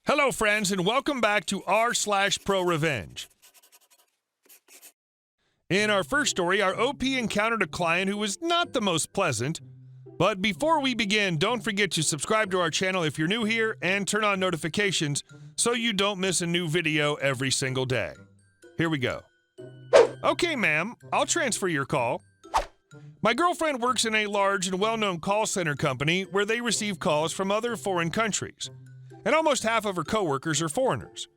Hello, friends, and welcome back to r/ProRevenge. In our first story, our OP encountered a client who was not the most pleasant. But before we begin, don't forget to subscribe to our channel if you're new here and turn on notifications so you don't miss a new video every single day. Here we go. Okay, ma'am, I'll transfer your call. My girlfriend works in a large and well-known call center company where they receive calls from other foreign countries. And almost half of her coworkers are foreigners.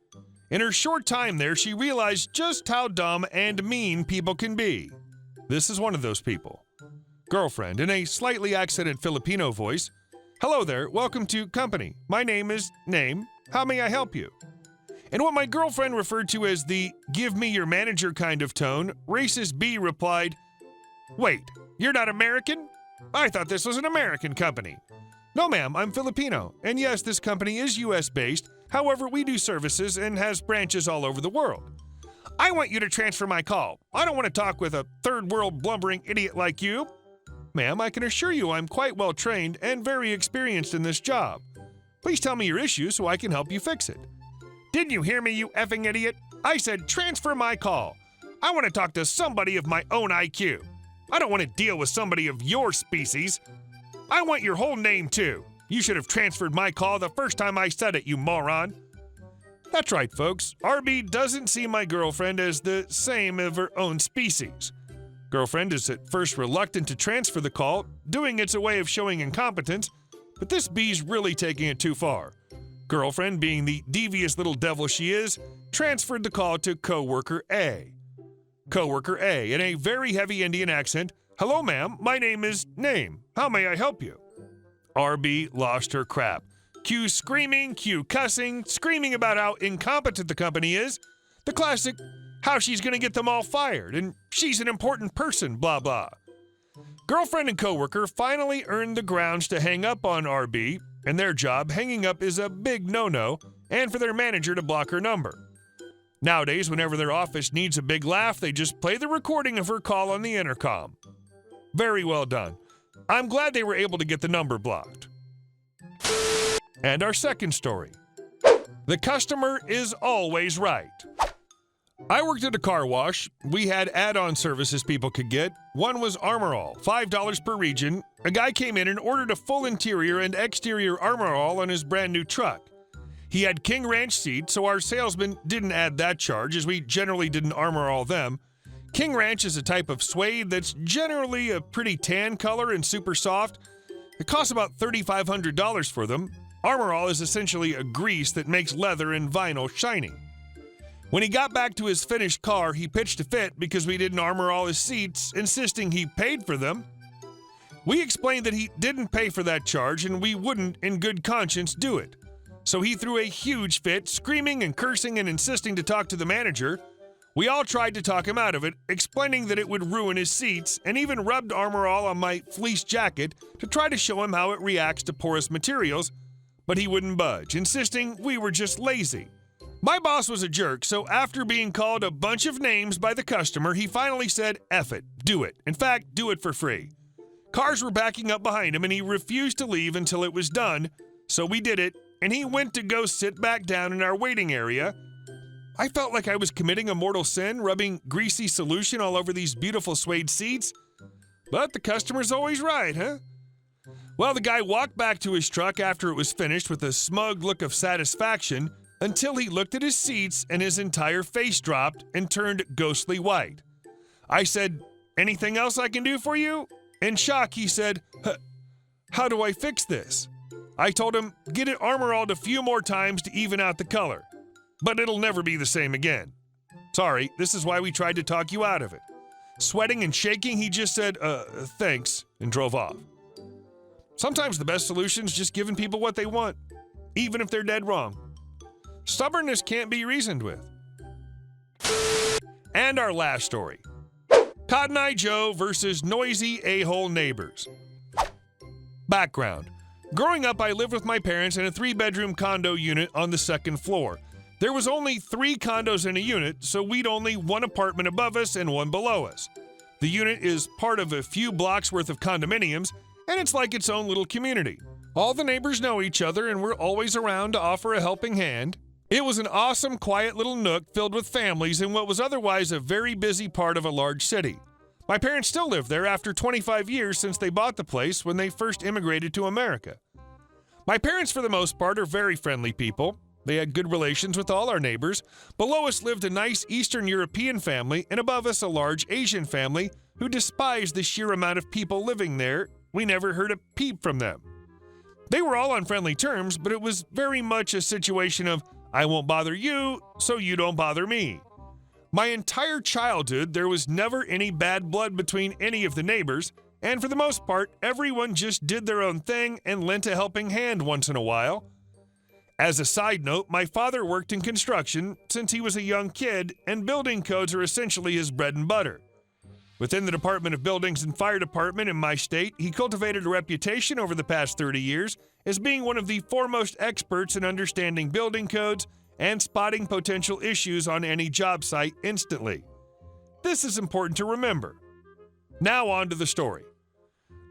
In her short time there, she realized just how dumb and mean people can be. This is one of those people. Girlfriend, in a slightly accented Filipino voice, "Hello there, welcome to company. My name is Name. How may I help you?" In what my girlfriend referred to as the "give me your manager" kind of tone, racist B replied, "Wait, you're not American? I thought this was an American company." "No, ma'am, I'm Filipino. And yes, this company is US-based. However, we do services and has branches all over the world." "I want you to transfer my call. I don't want to talk with a third-world blubbering idiot like you." "Ma'am, I can assure you I'm quite well-trained and very experienced in this job. Please tell me your issue so I can help you fix it." "Didn't you hear me, you effing idiot? I said transfer my call. I want to talk to somebody of my own IQ. I don't want to deal with somebody of your species. I want your whole name, too. You should have transferred my call the first time I said it, you moron." That's right, folks. RB doesn't see my girlfriend as the same of her own species. Girlfriend is at first reluctant to transfer the call, doing it's a way of showing incompetence, but this B's really taking it too far. Girlfriend, being the devious little devil she is, transferred the call to coworker A. Coworker A, in a very heavy Indian accent, "Hello, ma'am, my name is Name. How may I help you?" RB lost her crap. Cue screaming, cue cussing, screaming about how incompetent the company is. The classic, how she's gonna get them all fired, and she's an important person, blah blah. Girlfriend and coworker finally earned the grounds to hang up on RB, and their job, hanging up, is a big no-no, and for their manager to block her number. Nowadays, whenever their office needs a big laugh, they just play the recording of her call on the intercom. Very well done. I'm glad they were able to get the number blocked. And our second story. The customer is always right. I worked at a car wash. We had add-on services people could get. One was Armor All, $5 per region. A guy came in and ordered a full interior and exterior Armor All on his brand new truck. He had King Ranch seats, so our salesman didn't add that charge, as we generally didn't Armor All them. King Ranch is a type of suede that's generally a pretty tan color and super soft. It costs about $3,500 for them. Armor All is essentially a grease that makes leather and vinyl shiny. When he got back to his finished car, he pitched a fit because we didn't Armor All his seats, insisting he paid for them. We explained that he didn't pay for that charge and we wouldn't, in good conscience, do it. So he threw a huge fit, screaming and cursing and insisting to talk to the manager. We all tried to talk him out of it, explaining that it would ruin his seats, and even rubbed Armor All on my fleece jacket to try to show him how it reacts to porous materials, but he wouldn't budge, insisting we were just lazy. My boss was a jerk, so after being called a bunch of names by the customer, he finally said, "F it, do it. In fact, do it for free." Cars were backing up behind him, and he refused to leave until it was done, so we did it, and he went to go sit back down in our waiting area. I felt like I was committing a mortal sin, rubbing greasy solution all over these beautiful suede seats. But the customer's always right, huh? Well, the guy walked back to his truck after it was finished with a smug look of satisfaction until he looked at his seats and his entire face dropped and turned ghostly white. I said, "Anything else I can do for you?" In shock, he said, "How do I fix this?" I told him, "Get it Armor All'd a few more times to even out the color. But it'll never be the same again. Sorry, this is why we tried to talk you out of it." Sweating and shaking, he just said, "Thanks," and drove off. Sometimes the best solution is just giving people what they want, even if they're dead wrong. Stubbornness can't be reasoned with. And our last story. Cotton Eye Joe versus noisy a-hole neighbors. Background. Growing up, I lived with my parents in a 3-bedroom condo unit on the 2nd floor. There was only 3 condos in a unit, so we'd only 1 apartment above us and 1 below us. The unit is part of a few blocks worth of condominiums, and it's like its own little community. All the neighbors know each other and we're always around to offer a helping hand. It was an awesome, quiet little nook filled with families in what was otherwise a very busy part of a large city. My parents still live there after 25 years since they bought the place when they first immigrated to America. My parents, for the most part, are very friendly people. They had good relations with all our neighbors. Below us lived a nice Eastern European family, and above us a large Asian family who despised the sheer amount of people living there. We never heard a peep from them. They were all on friendly terms, but it was very much a situation of, I won't bother you, so you don't bother me. My entire childhood, there was never any bad blood between any of the neighbors, and for the most part, everyone just did their own thing and lent a helping hand once in a while. As a side note, my father worked in construction since he was a young kid, and building codes are essentially his bread and butter. Within the Department of Buildings and Fire Department in my state, he cultivated a reputation over the past 30 years as being one of the foremost experts in understanding building codes and spotting potential issues on any job site instantly. This is important to remember. Now on to the story.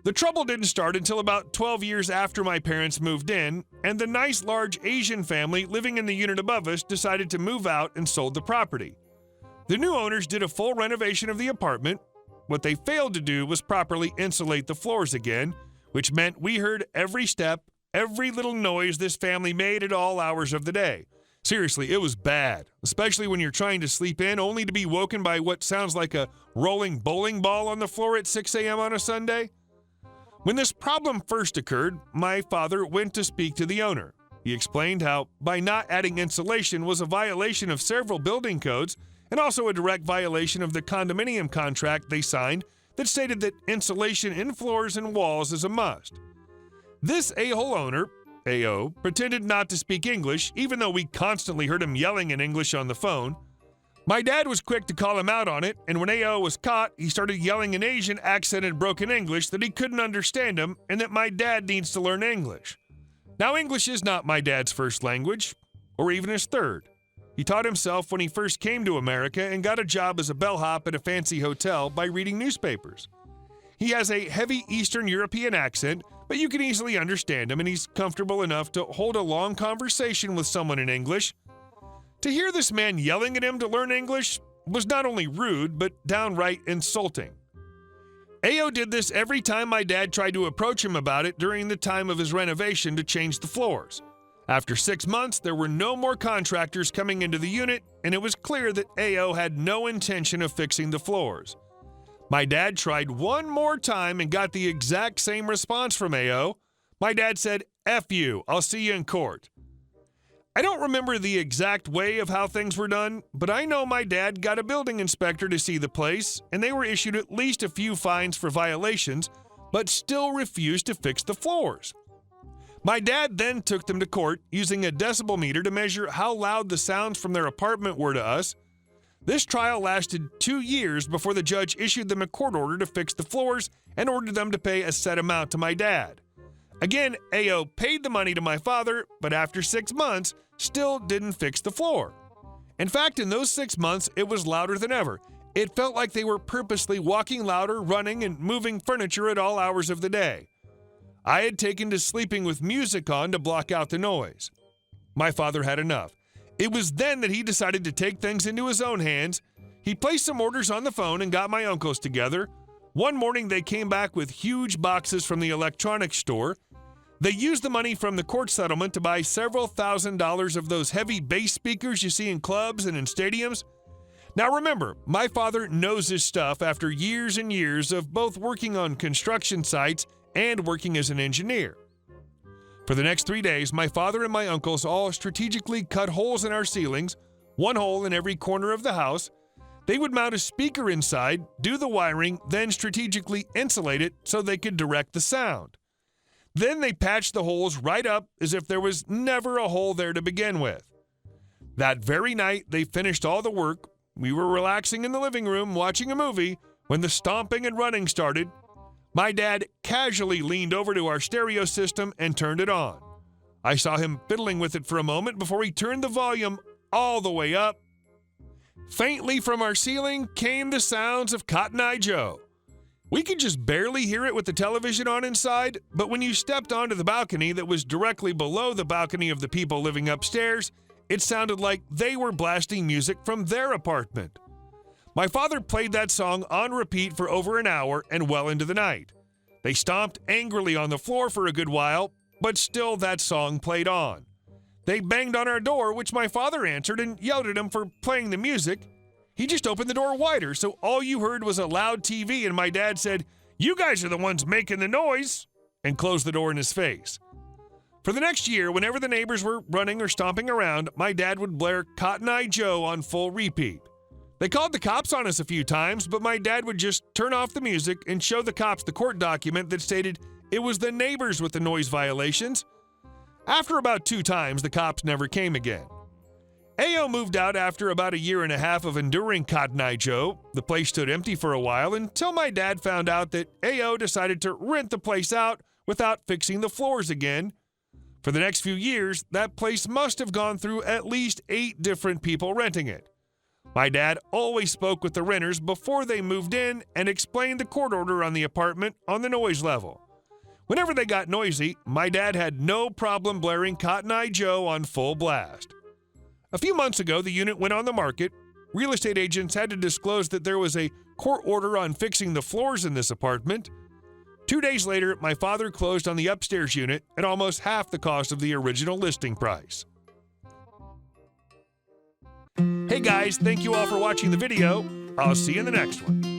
The trouble didn't start until about 12 years after my parents moved in, and the nice large Asian family living in the unit above us decided to move out and sold the property. The new owners did a full renovation of the apartment. What they failed to do was properly insulate the floors again, which meant we heard every step, every little noise this family made at all hours of the day. Seriously, it was bad, especially when you're trying to sleep in only to be woken by what sounds like a rolling bowling ball on the floor at 6 a.m. on a Sunday. When this problem first occurred, my father went to speak to the owner. He explained how by not adding insulation was a violation of several building codes and also a direct violation of the condominium contract they signed that stated that insulation in floors and walls is a must. This a-hole owner, A.O., pretended not to speak English, even though we constantly heard him yelling in English on the phone. My dad was quick to call him out on it, and when A.O. was caught, he started yelling in Asian accented broken English that he couldn't understand him and that my dad needs to learn English. Now, English is not my dad's first language, or even his third. He taught himself when he first came to America and got a job as a bellhop at a fancy hotel by reading newspapers. He has a heavy Eastern European accent, but you can easily understand him, and he's comfortable enough to hold a long conversation with someone in English. To hear this man yelling at him to learn English was not only rude, but downright insulting. A.O. did this every time my dad tried to approach him about it during the time of his renovation to change the floors. After 6 months, there were no more contractors coming into the unit, and it was clear that A.O. had no intention of fixing the floors. My dad tried one more time and got the exact same response from A.O. My dad said, "F you, I'll see you in court." I don't remember the exact way of how things were done, but I know my dad got a building inspector to see the place, and they were issued at least a few fines for violations, but still refused to fix the floors. My dad then took them to court using a decibel meter to measure how loud the sounds from their apartment were to us. This trial lasted 2 years before the judge issued them a court order to fix the floors and ordered them to pay a set amount to my dad. Again, A.O. paid the money to my father, but after 6 months, still didn't fix the floor. In fact, in those 6 months, it was louder than ever. It felt like they were purposely walking louder, running, and moving furniture at all hours of the day. I had taken to sleeping with music on to block out the noise. My father had enough. It was then that he decided to take things into his own hands. He placed some orders on the phone and got my uncles together. One morning, they came back with huge boxes from the electronics store. They used the money from the court settlement to buy several $1,000s of those heavy bass speakers you see in clubs and in stadiums. Now remember, my father knows his stuff after years and years of both working on construction sites and working as an engineer. For the next 3 days, my father and my uncles all strategically cut holes in our ceilings, 1 hole in every corner of the house. They would mount a speaker inside, do the wiring, then strategically insulate it so they could direct the sound. Then they patched the holes right up as if there was never a hole there to begin with. That very night, they finished all the work. We were relaxing in the living room watching a movie when the stomping and running started. My dad casually leaned over to our stereo system and turned it on. I saw him fiddling with it for a moment before he turned the volume all the way up. Faintly from our ceiling came the sounds of Cotton Eye Joe. We could just barely hear it with the television on inside, but when you stepped onto the balcony that was directly below the balcony of the people living upstairs, it sounded like they were blasting music from their apartment. My father played that song on repeat for over an hour and well into the night. They stomped angrily on the floor for a good while, but still that song played on. They banged on our door, which my father answered and yelled at him for playing the music. He just opened the door wider, so all you heard was a loud TV, and my dad said, "You guys are the ones making the noise," and closed the door in his face. For the next year, whenever the neighbors were running or stomping around, my dad would blare Cotton Eye Joe on full repeat. They called the cops on us a few times, but my dad would just turn off the music and show the cops the court document that stated it was the neighbors with the noise violations. After about 2 times, the cops never came again. A.O. moved out after about a year and a half of enduring Cotton Eye Joe. The place stood empty for a while until my dad found out that A.O. decided to rent the place out without fixing the floors again. For the next few years, that place must have gone through at least 8 different people renting it. My dad always spoke with the renters before they moved in and explained the court order on the apartment on the noise level. Whenever they got noisy, my dad had no problem blaring Cotton Eye Joe on full blast. A few months ago, the unit went on the market. Real estate agents had to disclose that there was a court order on fixing the floors in this apartment. 2 days later, my father closed on the upstairs unit at almost half the cost of the original listing price. Hey guys, thank you all for watching the video. I'll see you in the next one.